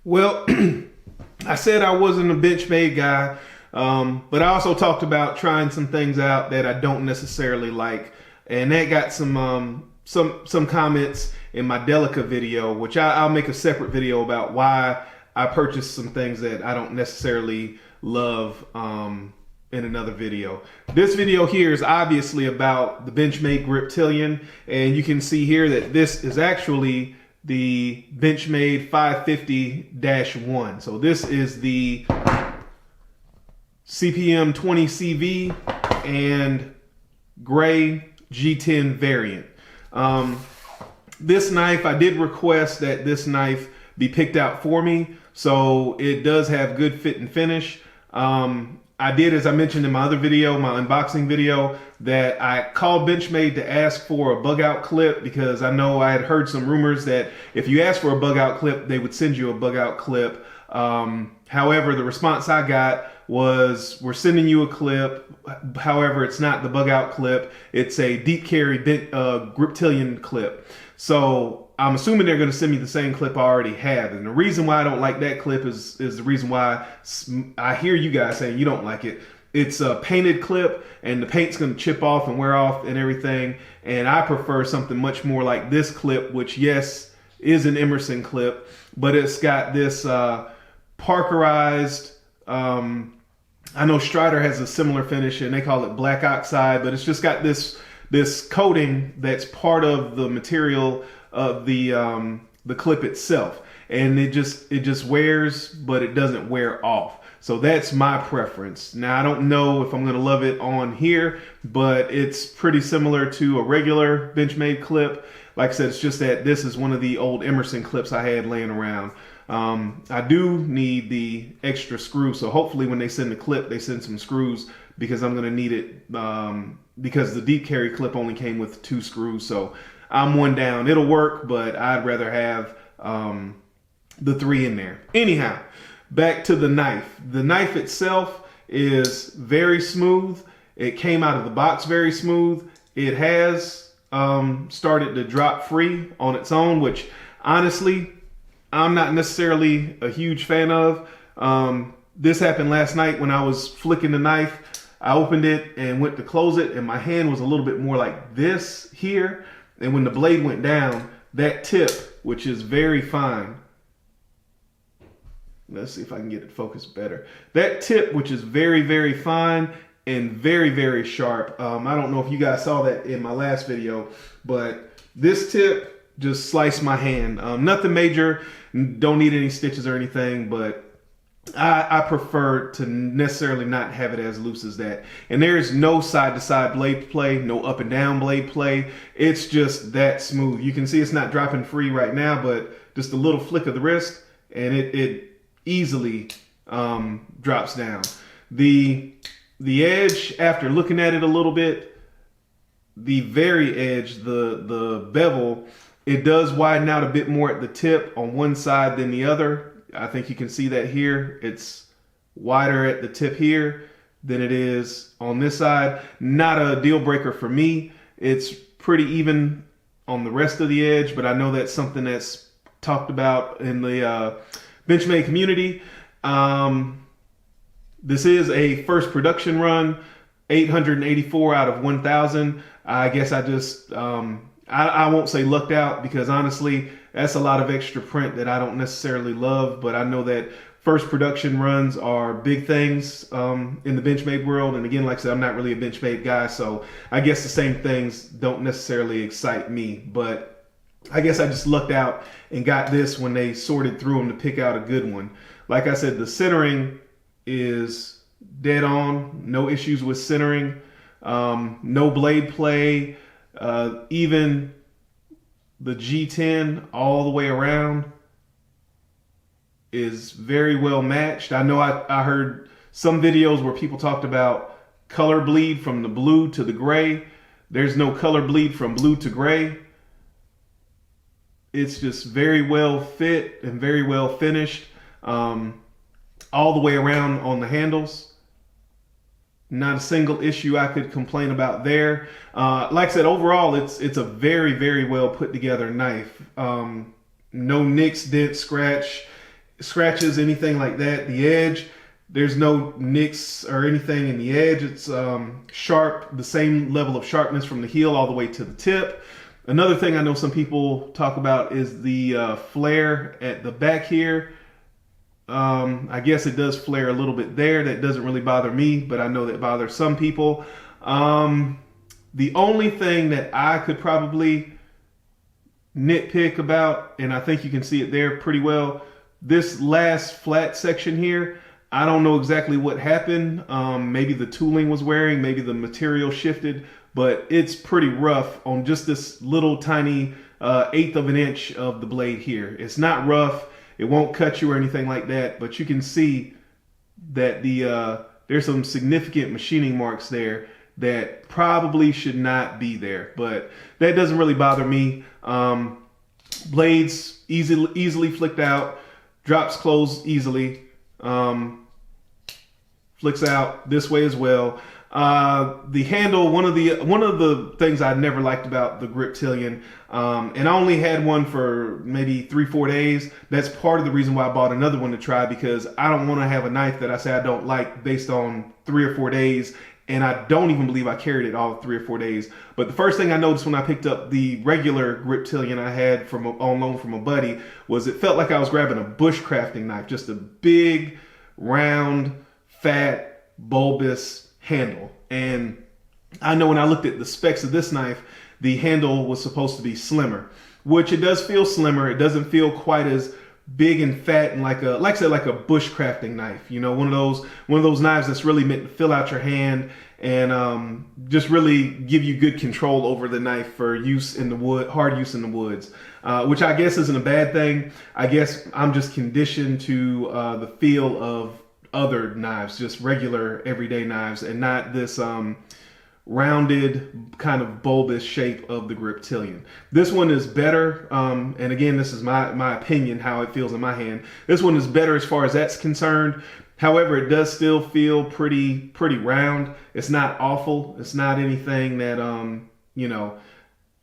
Well, I said I wasn't a Benchmade guy, but I also talked about trying some things out that I don't necessarily like, and that got some comments in my Delica video, which I'll make a separate video about why I purchased some things that I don't necessarily love in another video. This video here is obviously about the Benchmade Griptillian, and you can see here that this is actually the Benchmade 550-1. So this is the CPM 20 CV and gray G10 variant. This knife, I did request that this knife be picked out for me, so it does have good fit and finish. I did, as I mentioned in my other video, my unboxing video, that I called Benchmade to ask for a bug out clip, because I know I had heard some rumors that if you asked for a bug out clip, they would send you a bug out clip. However, the response I got was, we're sending you a clip. However, it's not the bug out clip. It's a deep carry Griptillian clip. So I'm assuming they're going to send me the same clip I already have. And the reason why I don't like that clip is the reason why I hear you guys saying you don't like it. It's a painted clip, and the paint's going to chip off and wear off and everything. And I prefer something much more like this clip, which, yes, is an Emerson clip, but it's got this Parkerized, I know Strider has a similar finish and they call it black oxide, but it's just got this coating that's part of the material of the clip itself, and it just wears, but it doesn't wear off. So that's my preference. Now, I don't know if I'm gonna love it on here, but it's pretty similar to a regular Benchmade clip. Like I said, it's just that this is one of the old Emerson clips I had laying around. I do need the extra screw, so hopefully when they send the clip, they send some screws, because I'm gonna need it, because the deep carry clip only came with 2 screws. So I'm one down. It'll work, but I'd rather have the 3 in there. Anyhow, back to the knife. The knife itself is very smooth. It came out of the box very smooth. It has started to drop free on its own, which honestly, I'm not necessarily a huge fan of. This happened last night when I was flicking the knife. I opened it and went to close it, and my hand was a little bit more like this here. And when the blade went down, that tip, which is very fine, let's see if I can get it focused better. That tip, which is very, very fine and very, very sharp. I don't know if you guys saw that in my last video, but this tip just sliced my hand. Nothing major, don't need any stitches or anything, but I prefer to necessarily not have it as loose as that. And there's no side-to-side blade play, no up and down blade play. It's just that smooth. You can see it's not dropping free right now, but just a little flick of the wrist, and it easily drops down. The edge, after looking at it a little bit, the very edge, the bevel, it does widen out a bit more at the tip on one side than the other. I think you can see that here. It's wider at the tip here than it is on this side. Not a deal breaker for me. It's pretty even on the rest of the edge, but I know that's something that's talked about in the Benchmade community. This is a first production run, 884 out of 1,000. I guess I just, I won't say lucked out, because honestly, that's a lot of extra print that I don't necessarily love, but I know that first production runs are big things in the Benchmade world. And again, like I said, I'm not really a Benchmade guy, so I guess the same things don't necessarily excite me. But I guess I just lucked out and got this when they sorted through them to pick out a good one. Like I said, the centering is dead on, no issues with centering, no blade play, even the G10 all the way around is very well matched. I know I heard some videos where people talked about color bleed from the blue to the gray. There's no color bleed from blue to gray. It's just very well fit and very well finished all the way around on the handles. Not a single issue I could complain about there. Like I said, overall, it's a very, very well put together knife. No nicks, dents, scratches, anything like that. The edge, there's no nicks or anything in the edge. It's sharp, the same level of sharpness from the heel all the way to the tip. Another thing I know some people talk about is the flare at the back here. I guess it does flare a little bit there. That doesn't really bother me, but I know that bothers some people. The only thing that I could probably nitpick about, and I think you can see it there pretty well, this last flat section here, I don't know exactly what happened. Maybe the tooling was wearing, maybe the material shifted, but it's pretty rough on just this little tiny 1/8 of an inch of the blade here. It's not rough. It won't cut you or anything like that, but you can see that there's some significant machining marks there that probably should not be there, but that doesn't really bother me. Blades easily flicked out, drops close easily, flicks out this way as well. The handle, one of the things I never liked about the Griptillian, and I only had one for maybe 3-4 days. That's part of the reason why I bought another one to try, because I don't want to have a knife that I say I don't like based on 3 or 4 days, and I don't even believe I carried it all 3 or 4 days. But the first thing I noticed when I picked up the regular Griptillian I had on loan from a buddy was it felt like I was grabbing a bushcrafting knife, just a big, round, fat, bulbous handle. And I know when I looked at the specs of this knife, the handle was supposed to be slimmer, which it does feel slimmer. It doesn't feel quite as big and fat and like I said, like a bushcrafting knife. You know, one of those knives that's really meant to fill out your hand and just really give you good control over the knife for use in the wood, hard use in the woods, which I guess isn't a bad thing. I guess I'm just conditioned to the feel of other knives, just regular everyday knives, and not this rounded kind of bulbous shape of the Griptillian. This one is better, and again, this is my opinion, how it feels in my hand. This one is better as far as that's concerned. However, it does still feel pretty round. It's not awful. It's not anything that you know,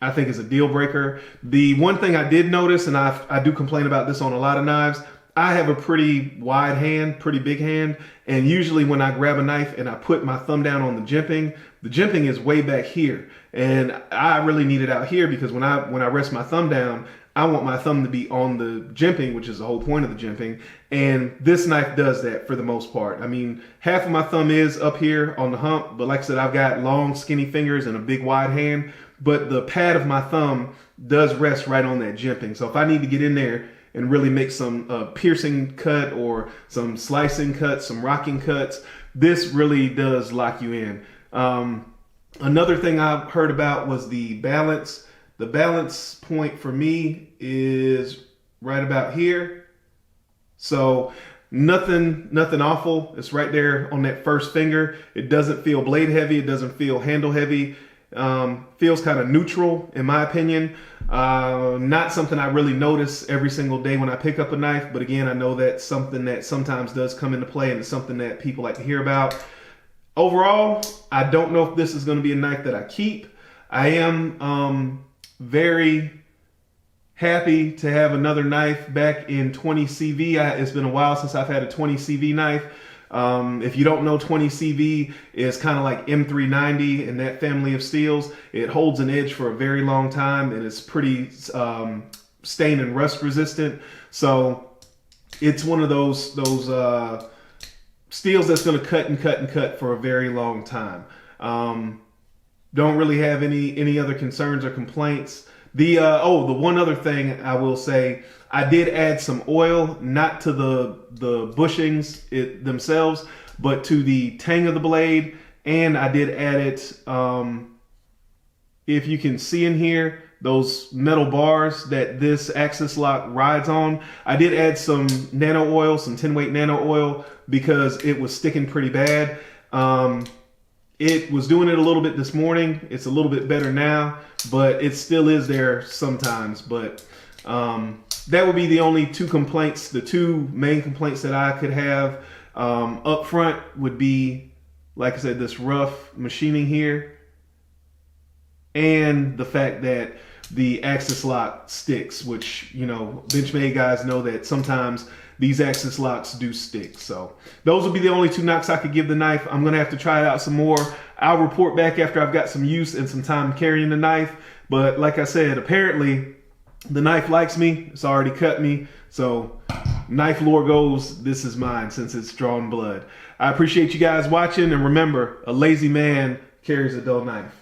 I think is a deal breaker. The one thing I did notice, and I do complain about this on a lot of knives, I have a pretty wide hand, pretty big hand, and usually when I grab a knife and I put my thumb down on the jimping is way back here, and I really need it out here because when I rest my thumb down, I want my thumb to be on the jimping, which is the whole point of the jimping, and this knife does that for the most part. I mean, half of my thumb is up here on the hump, but like I said, I've got long, skinny fingers and a big, wide hand, but the pad of my thumb does rest right on that jimping. So if I need to get in there and really make some piercing cut or some slicing cuts, some rocking cuts, this really does lock you in. Another thing I've heard about was the balance. The balance point for me is right about here. So nothing awful. It's right there on that first finger. It doesn't feel blade heavy. It doesn't feel handle heavy. Feels kind of neutral in my opinion. Not something I really notice every single day when I pick up a knife, but again, I know that's something that sometimes does come into play and it's something that people like to hear about. Overall, I don't know if this is going to be a knife that I keep. I am very happy to have another knife back in 20 CV. It's been a while since I've had a 20 CV knife. If you don't know, 20 CV is kind of like M390 in that family of steels. It holds an edge for a very long time and it's pretty stain and rust resistant. So it's one of those steels that's going to cut and cut and cut for a very long time. Don't really have any other concerns or complaints. The one other thing I will say, I did add some oil, not to the bushings themselves, but to the tang of the blade, and I did add it, if you can see in here, those metal bars that this axis lock rides on, I did add some nano oil, some 10-weight nano oil, because it was sticking pretty bad. It was doing it a little bit this morning. It's a little bit better now, but it still is there sometimes. But that would be the only two complaints. The two main complaints that I could have up front would be, like I said, this rough machining here and the fact that the axis lock sticks, which, you know, Benchmade guys know that sometimes these axis locks do stick. So those will be the only 2 knocks I could give the knife. I'm gonna have to try it out some more. I'll report back after I've got some use and some time carrying the knife. But like I said, apparently the knife likes me. It's already cut me. So knife lore goes, this is mine since it's drawn blood. I appreciate you guys watching, and remember, a lazy man carries a dull knife.